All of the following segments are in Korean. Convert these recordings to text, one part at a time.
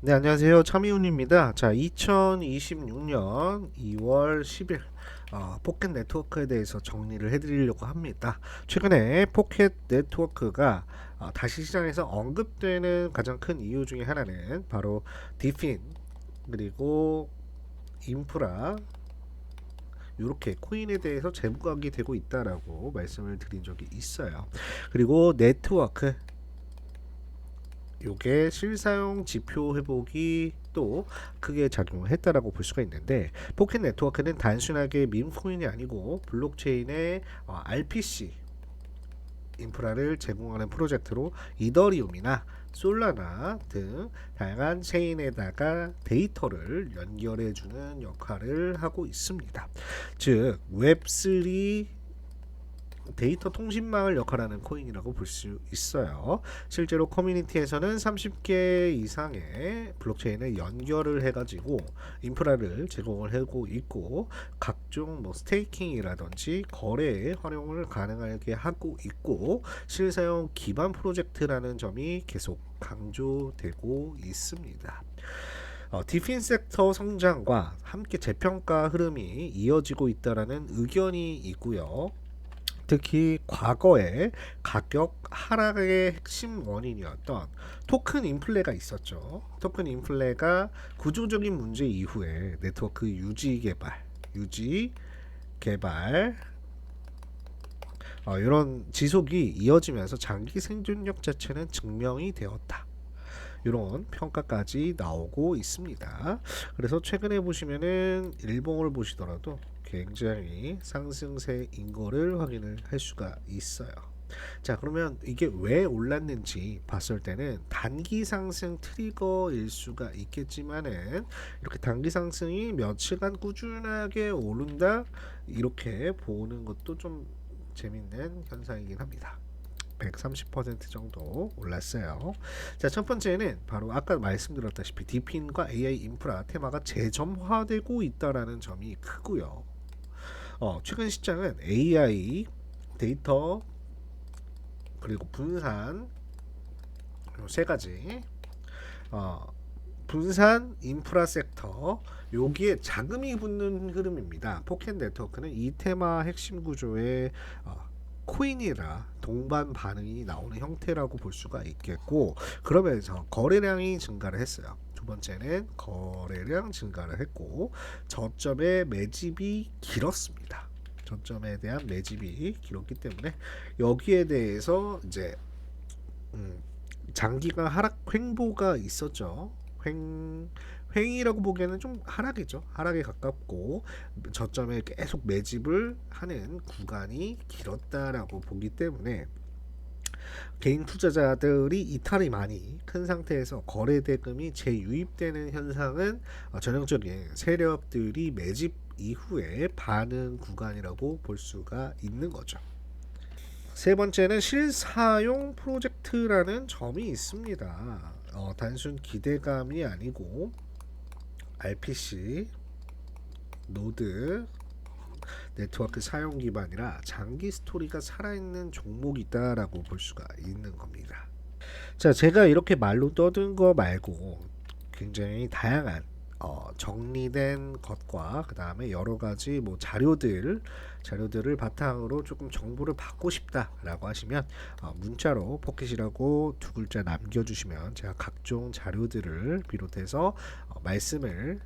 네, 안녕하세요. 차미훈입니다. 자, 2026년 2월 10일 포켓 네트워크에 대해서 정리를 해드리려고 합니다. 최근에 포켓 네트워크가 다시 시장에서 언급되는 가장 큰 이유 중에 하나는 바로 디핀 그리고 인프라 이렇게 코인에 대해서 재부각이 되고 있다라고 말씀을 드린 적이 있어요. 그리고 네트워크 요게 실사용 지표 회복이 또 크게 작용을 했다라고 볼 수가 있는데, 포켓 네트워크는 단순하게 밈코인이 아니고 블록체인의 RPC 인프라를 제공하는 프로젝트로 이더리움이나 솔라나 등 다양한 체인에다가 데이터를 연결해주는 역할을 하고 있습니다. 즉 웹3 데이터 통신망을 역할하는 코인이라고 볼 수 있어요. 실제로 커뮤니티에서는 30개 이상의 블록체인을 연결을 해가지고 인프라를 제공을 하고 있고, 각종 뭐 스테이킹이라든지 거래에 활용을 가능하게 하고 있고, 실사용 기반 프로젝트라는 점이 계속 강조되고 있습니다. 디핀 섹터 성장과 함께 재평가 흐름이 이어지고 있다라는 의견이 있고요. 특히 과거에 가격 하락의 핵심 원인이었던 토큰 인플레가 있었죠. 토큰 인플레가 구조적인 문제 이후에 네트워크 유지 개발 이런 지속이 이어지면서 장기 생존력 자체는 증명이 되었다. 이런 평가까지 나오고 있습니다. 그래서 최근에 보시면은 일봉을 보시더라도 굉장히 상승세인 거를 확인을 할 수가 있어요. 자, 그러면 이게 왜 올랐는지 봤을 때는 단기 상승 트리거일 수가 있겠지만은, 이렇게 단기 상승이 며칠간 꾸준하게 오른다 이렇게 보는 것도 좀 재밌는 현상이긴 합니다. 130% 정도 올랐어요. 자, 첫 번째는 바로 아까 말씀드렸다시피 디핀과 AI 인프라 테마가 재점화되고 있다라는 점이 크고요. 최근 시장은 AI 데이터 그리고 분산 세 가지 분산 인프라 섹터 여기에 자금이 붙는 흐름입니다. 포켓 네트워크는 이 테마 핵심 구조의 코인이라 동반 반응이 나오는 형태라고 볼 수가 있겠고, 그러면서 거래량이 증가를 했어요. 두 번째는 거래량 증가를 했고, 저점의 매집이 길었습니다. 저점에 대한 매집이 길었기 때문에 여기에 대해서 이제 장기간 하락 횡보가 있었죠. 횡이라고 보기에는 좀 하락이죠. 하락에 가깝고 저점에 계속 매집을 하는 구간이 길었다라고 보기 때문에 개인 투자자들이 이탈이 많이 큰 상태에서 거래 대금이 재유입되는 현상은 전형적인 세력들이 매집 이후에 반응 구간이라고 볼 수가 있는 거죠. 세 번째는 실사용 프로젝트라는 점이 있습니다. 단순 기대감이 아니고 RPC, 노드, 네트워크 사용 기반이라 장기 스토리가 살아있는 종목이다라고 볼 수가 있는 겁니다. 자, 제가 이렇게 말로 떠든 거 말고 굉장히 다양한 정리된 것과 그 다음에 여러 가지 뭐 자료들을 바탕으로 조금 정보를 받고 싶다라고 하시면 문자로 포켓이라고 두 글자 남겨주시면 제가 각종 자료들을 비롯해서 말씀을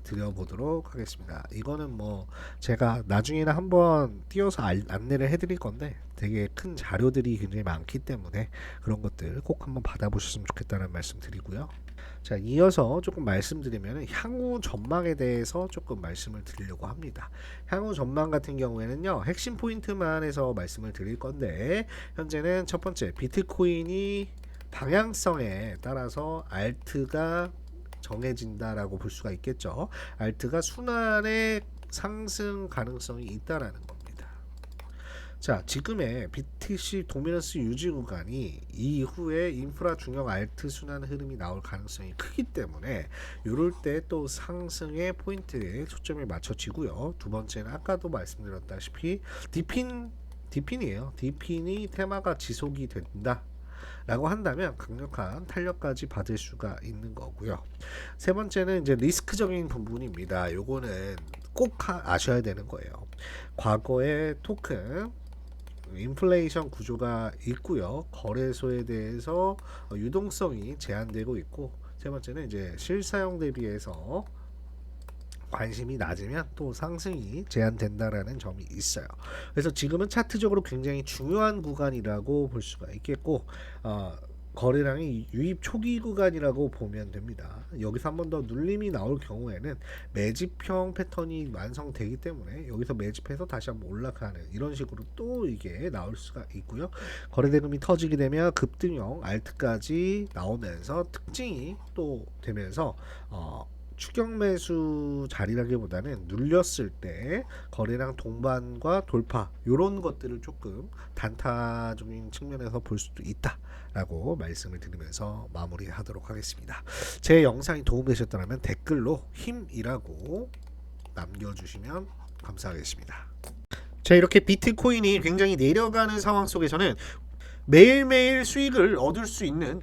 드려보도록 하겠습니다. 이거는 뭐 제가 나중에는 한번 띄워서 안내를 해드릴 건데, 되게 큰 자료들이 굉장히 많기 때문에 그런 것들 꼭 한번 받아보셨으면 좋겠다는 말씀 드리고요. 자, 이어서 조금 말씀드리면 향후 전망에 대해서 조금 말씀을 드리려고 합니다. 향후 전망 같은 경우에는요, 핵심 포인트만 해서 말씀을 드릴 건데, 현재는 첫 번째 비트코인이 방향성에 따라서 알트가 정해진다라고 볼 수가 있겠죠. 알트가 순환의 상승 가능성이 있다라는 겁니다. 자, 지금의 BTC 도미넌스 유지 구간이 이후에 인프라 중형 알트 순환 흐름이 나올 가능성이 크기 때문에 이럴 때 또 상승의 포인트에 초점이 맞춰지고요. 두 번째는 아까도 말씀드렸다시피 디핀이에요. 디핀이 테마가 지속이 된다. 라고 한다면 강력한 탄력까지 받을 수가 있는 거고요. 세 번째는 이제 리스크적인 부분입니다. 요거는 꼭 아셔야 되는 거예요. 과거에 토큰 인플레이션 구조가 있고요. 거래소에 대해서 유동성이 제한되고 있고, 세 번째는 이제 실사용 대비해서 관심이 낮으면 또 상승이 제한된다라는 점이 있어요. 그래서 지금은 차트적으로 굉장히 중요한 구간이라고 볼 수가 있겠고, 거래량이 유입 초기 구간이라고 보면 됩니다. 여기서 한 번 더 눌림이 나올 경우에는 매집형 패턴이 완성되기 때문에 여기서 매집해서 다시 한번 올라가는 이런 식으로 또 이게 나올 수가 있고요. 거래대금이 터지게 되면 급등형 알트까지 나오면서 특징이 또 되면서 추격 매수 자리라기보다는 눌렸을 때 거래량 동반과 돌파 이런 것들을 조금 단타적인 측면에서 볼 수도 있다라고 말씀을 드리면서 마무리하도록 하겠습니다. 제 영상이 도움되셨다면 댓글로 힘이라고 남겨주시면 감사하겠습니다. 자, 이렇게 비트코인이 굉장히 내려가는 상황 속에서는 매일매일 수익을 얻을 수 있는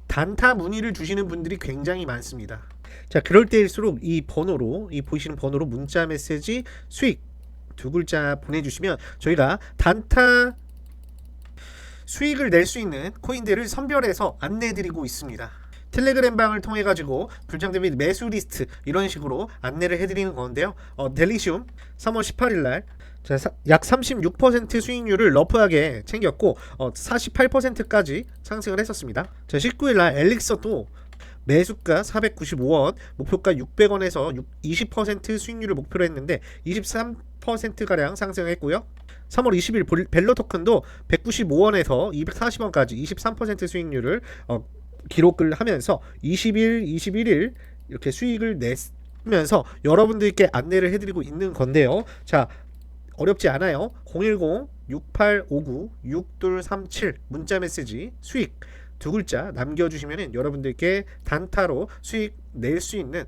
단타 문의를 주시는 분들이 굉장히 많습니다. 자, 그럴 때일수록 이 번호로, 이 보이시는 번호로 문자 메시지 수익 두 글자 보내주시면 저희가 단타 수익을 낼 수 있는 코인들을 선별해서 안내해드리고 있습니다. 텔레그램 방을 통해 가지고 불장대 및 매수 리스트 이런 식으로 안내를 해드리는 건데요. 델리시움 3월 18일 날 약 36% 수익률을 러프하게 챙겼고 48%까지 상승을 했었습니다. 19일 날 엘릭서도 매수가 495원, 목표가 600원에서 20% 수익률을 목표로 했는데 23%가량 상승했고요. 3월 20일 벨로 토큰도 195원에서 240원까지 23% 수익률을 기록을 하면서 20일, 21일 이렇게 수익을 내면서 여러분들께 안내를 해드리고 있는 건데요. 자, 어렵지 않아요. 010-6859-6237 문자 메시지 수익 두 글자 남겨주시면 여러분들께 단타로 수익 낼 수 있는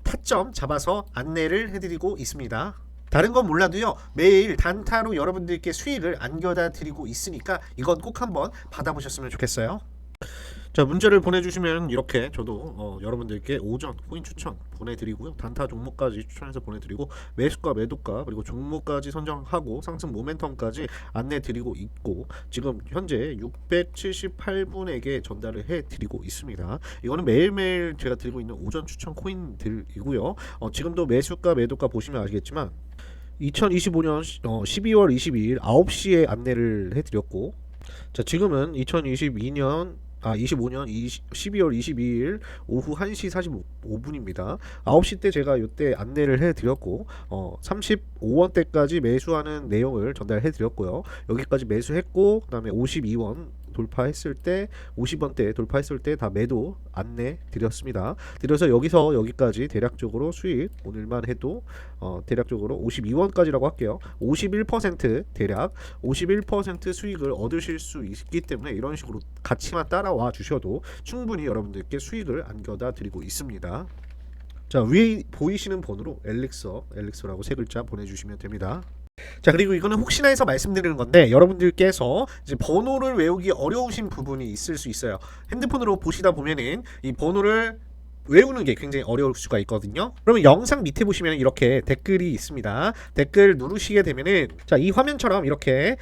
타점 잡아서 안내를 해드리고 있습니다. 다른 건 몰라도요, 매일 단타로 여러분들께 수익을 안겨다 드리고 있으니까 이건 꼭 한번 받아보셨으면 좋겠어요. 자, 문자를 보내주시면 이렇게 저도 여러분들께 오전 코인 추천 보내드리고요, 단타 종목까지 추천해서 보내드리고 매수가 매도가 그리고 종목까지 선정하고 상승 모멘텀까지 안내드리고 있고, 지금 현재 678분에게 전달을 해드리고 있습니다. 이거는 매일매일 제가 드리고 있는 오전 추천 코인들이고요. 지금도 매수가 매도가 보시면 아시겠지만 2025년 12월 22일 9시에 안내를 해드렸고, 자, 지금은 2025년 12월 22일 오후 1시 45분입니다. 9시 때 제가 이때 안내를 해드렸고 35원대까지 매수하는 내용을 전달해 드렸고요. 여기까지 매수했고 그 다음에 52원 돌파했을 때 50원대 돌파했을 때 다 매도 안내 드렸습니다. 드려서 여기서 여기까지 대략적으로 수익 오늘만 해도 대략적으로 52원까지라고 할게요. 51% 대략 51% 수익을 얻으실 수 있기 때문에 이런 식으로 같이만 따라와 주셔도 충분히 여러분들께 수익을 안겨다 드리고 있습니다. 자, 위에 보이시는 번호로 엘릭서라고 세 글자 보내주시면 됩니다. 자, 그리고 이거는 혹시나 해서 말씀드리는 건데 여러분들께서 이제 번호를 외우기 어려우신 부분이 있을 수 있어요. 핸드폰으로 보시다 보면은 이 번호를 외우는 게 굉장히 어려울 수가 있거든요. 그러면 영상 밑에 보시면 이렇게 댓글이 있습니다. 댓글 누르시게 되면은 자, 이 화면처럼 이렇게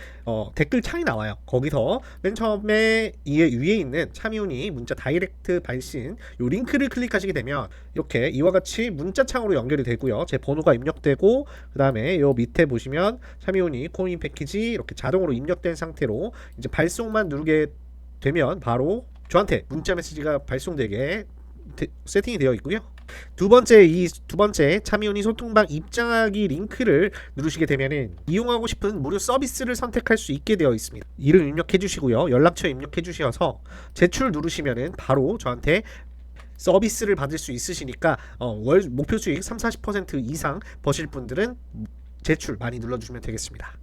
댓글 창이 나와요. 거기서 맨 처음에 위에 있는 참여운이 문자 다이렉트 발신 요 링크를 클릭하시게 되면 이렇게 이와 같이 문자 창으로 연결이 되고요. 제 번호가 입력되고 그 다음에 요 밑에 보시면 참여운이 코인 패키지 이렇게 자동으로 입력된 상태로 이제 발송만 누르게 되면 바로 저한테 문자 메시지가 발송되게 세팅이 되어 있고요. 두 번째 참여운이 소통방 입장하기 링크를 누르시게 되면은 이용하고 싶은 무료 서비스를 선택할 수 있게 되어 있습니다. 이름 입력해 주시고요, 연락처 입력해 주셔서 제출 누르시면은 바로 저한테 서비스를 받을 수 있으시니까 월 목표 수익 30-40% 이상 버실 분들은 제출 많이 눌러주시면 되겠습니다.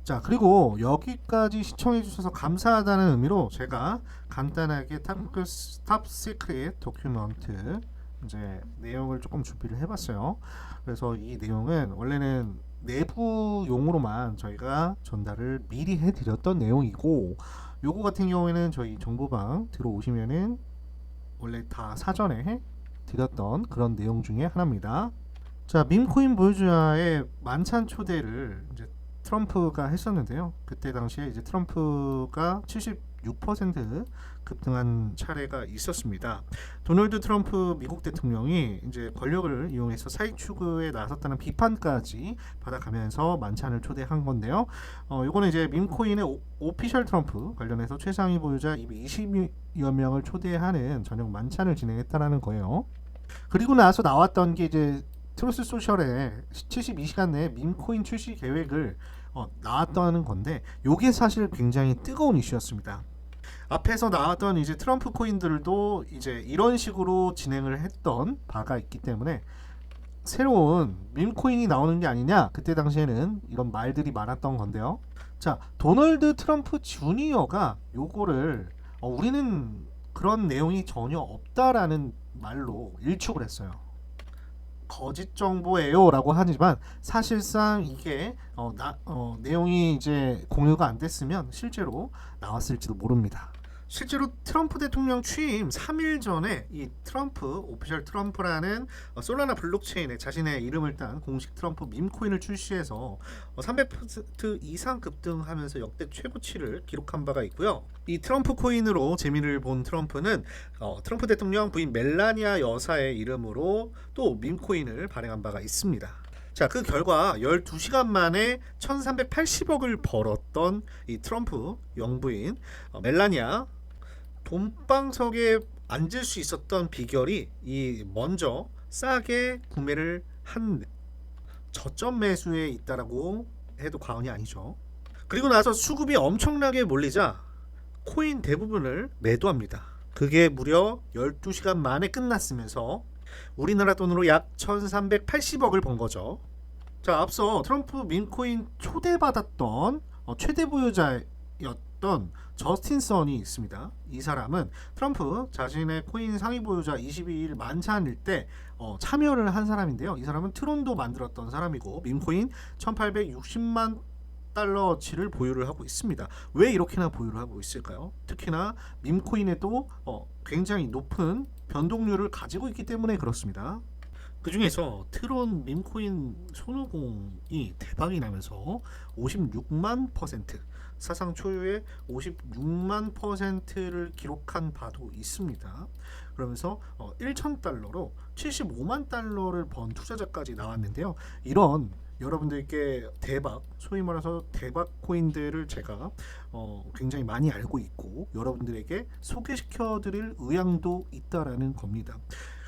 자, 그리고 여기까지 시청해 주셔서 감사하다는 의미로 제가 간단하게 탑 시크릿 도큐먼트 이제 내용을 조금 준비를 해봤어요. 그래서 이 내용은 원래는 내부용으로만 저희가 전달을 미리 해드렸던 내용이고, 요거 같은 경우에는 저희 정보방 들어오시면은 원래 다 사전에 드렸던 그런 내용 중에 하나입니다. 자, 밈코인 보유자의 만찬 초대를 이제 트럼프가 했었는데요. 그때 당시에 이제 트럼프가 76% 급등한 차례가 있었습니다. 도널드 트럼프 미국 대통령이 이제 권력을 이용해서 사익 추구에 나섰다는 비판까지 받아가면서 만찬을 초대한 건데요. 요거는 이제 밈코인의 오피셜 트럼프 관련해서 최상위 보유자 220여 명을 초대하는 저녁 만찬을 진행했다라는 거예요. 그리고 나서 나왔던 게 이제 트루스 소셜에 72시간 내에 밈코인 출시 계획을 나왔다는 건데, 요게 사실 굉장히 뜨거운 이슈였습니다. 앞에서 나왔던 이제 트럼프 코인들도 이제 이런 식으로 진행을 했던 바가 있기 때문에 새로운 밈코인이 나오는 게 아니냐, 그때 당시에는 이런 말들이 많았던 건데요. 자, 도널드 트럼프 주니어가 요거를 우리는 그런 내용이 전혀 없다라는 말로 일축을 했어요. 거짓 정보예요 라고 하지만 사실상 이게 내용이 이제 공유가 안 됐으면 실제로 나왔을지도 모릅니다. 실제로 트럼프 대통령 취임 3일 전에 이 트럼프 오피셜 트럼프라는 솔라나 블록체인에 자신의 이름을 딴 공식 트럼프 밈코인을 출시해서 300% 이상 급등하면서 역대 최고치를 기록한 바가 있고요. 이 트럼프 코인으로 재미를 본 트럼프는 트럼프 대통령 부인 멜라니아 여사의 이름으로 또 밈코인을 발행한 바가 있습니다. 자, 그 결과 12시간 만에 1380억을 벌었던 이 트럼프 영부인 멜라니아, 돈방석에 앉을 수 있었던 비결이 이 먼저 싸게 구매를 한 저점 매수에 있다라고 해도 과언이 아니죠. 그리고 나서 수급이 엄청나게 몰리자 코인 대부분을 매도합니다. 그게 무려 12시간 만에 끝났으면서 우리나라 돈으로 약 1380억을 번 거죠. 자, 앞서 트럼프 밈코인 초대받았던 최대 보유자였던 저스틴 선이 있습니다. 이 사람은 트럼프 자신의 코인 상위 보유자 22일 만찬일 때 참여를 한 사람인데요. 이 사람은 트론도 만들었던 사람이고 밈코인 1860만 달러치를 보유를 하고 있습니다. 왜 이렇게나 보유를 하고 있을까요? 특히나 밈코인에도 굉장히 높은 변동률을 가지고 있기 때문에 그렇습니다. 그 중에서 트론 밈코인 손오공이 대박이 나면서 56만 %, 사상 초유의 56만 %를 기록한 바도 있습니다. 그러면서 1,000달러로 75만 달러를 번 투자자까지 나왔는데요. 이런 여러분들께 대박, 소위 말해서 대박 코인들을 제가 굉장히 많이 알고 있고 여러분들에게 소개시켜 드릴 의향도 있다라는 겁니다.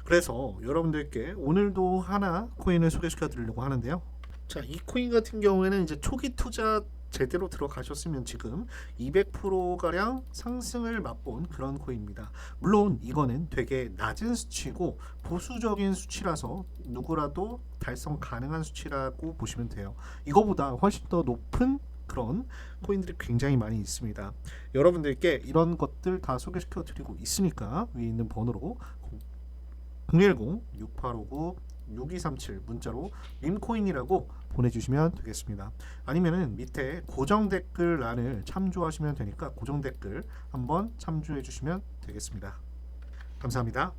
그래서 여러분들께 오늘도 하나 코인을 소개시켜 드리려고 하는데요. 자, 이 코인 같은 경우에는 이제 초기 투자 제대로 들어가셨으면 지금 200%가량 상승을 맛본 그런 코인입니다. 물론 이거는 되게 낮은 수치고 보수적인 수치라서 누구라도 달성 가능한 수치라고 보시면 돼요. 이거보다 훨씬 더 높은 그런 코인들이 굉장히 많이 있습니다. 여러분들께 이런 것들 다 소개시켜 드리고 있으니까 위에 있는 번호로 010-6859-6237 문자로 밈코인이라고 보내주시면 되겠습니다. 아니면은 밑에 고정 댓글란을 참조하시면 되니까 고정 댓글 한번 참조해 주시면 되겠습니다. 감사합니다.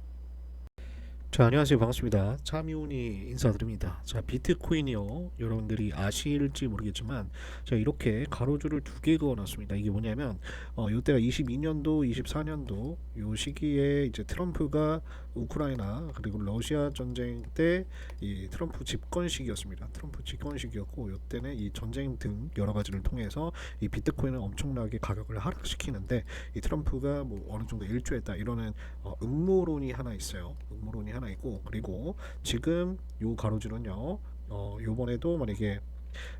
자, 안녕하세요. 반갑습니다. 차미훈이 인사드립니다. 자, 비트코인이요. 여러분들이 아실지 모르겠지만 제가 이렇게 가로줄을 두 개 그어놨습니다. 이게 뭐냐면 이때가 22년도, 24년도 요 시기에 이제 트럼프가 우크라이나 그리고 러시아 전쟁 때 이 트럼프 집권 시기였습니다. 트럼프 집권 시기였고 이때는 이 전쟁 등 여러 가지를 통해서 이 비트코인을 엄청나게 가격을 하락시키는데 이 트럼프가 뭐 어느 정도 일조했다 이러는 음모론이 하나 있어요. 음모론이 하나 있고 그리고 지금 요 가로줄은요. 요번에도 만약에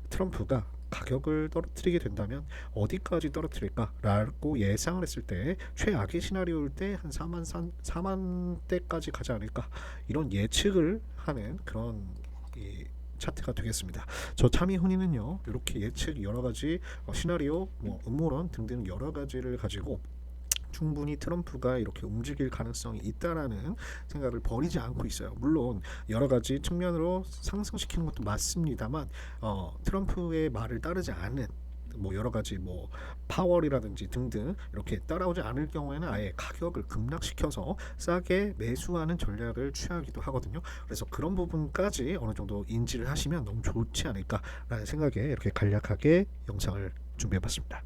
트럼프가 가격을 떨어뜨리게 된다면 어디까지 떨어뜨릴까라고 예상을 했을 때 최악의 시나리오일 때 한 4만 대까지 가지 않을까 이런 예측을 하는 그런 이 차트가 되겠습니다. 저 차미훈이는요 이렇게 예측 여러 가지 시나리오 뭐 음모론 등등 여러 가지를 가지고 충분히 트럼프가 이렇게 움직일 가능성이 있다라는 생각을 버리지 않고 있어요. 물론 여러 가지 측면으로 상승시키는 것도 맞습니다만 트럼프의 말을 따르지 않는 뭐 여러 가지 뭐 파월이라든지 등등 이렇게 따라오지 않을 경우에는 아예 가격을 급락시켜서 싸게 매수하는 전략을 취하기도 하거든요. 그래서 그런 부분까지 어느 정도 인지를 하시면 너무 좋지 않을까라는 생각에 이렇게 간략하게 영상을 준비해봤습니다.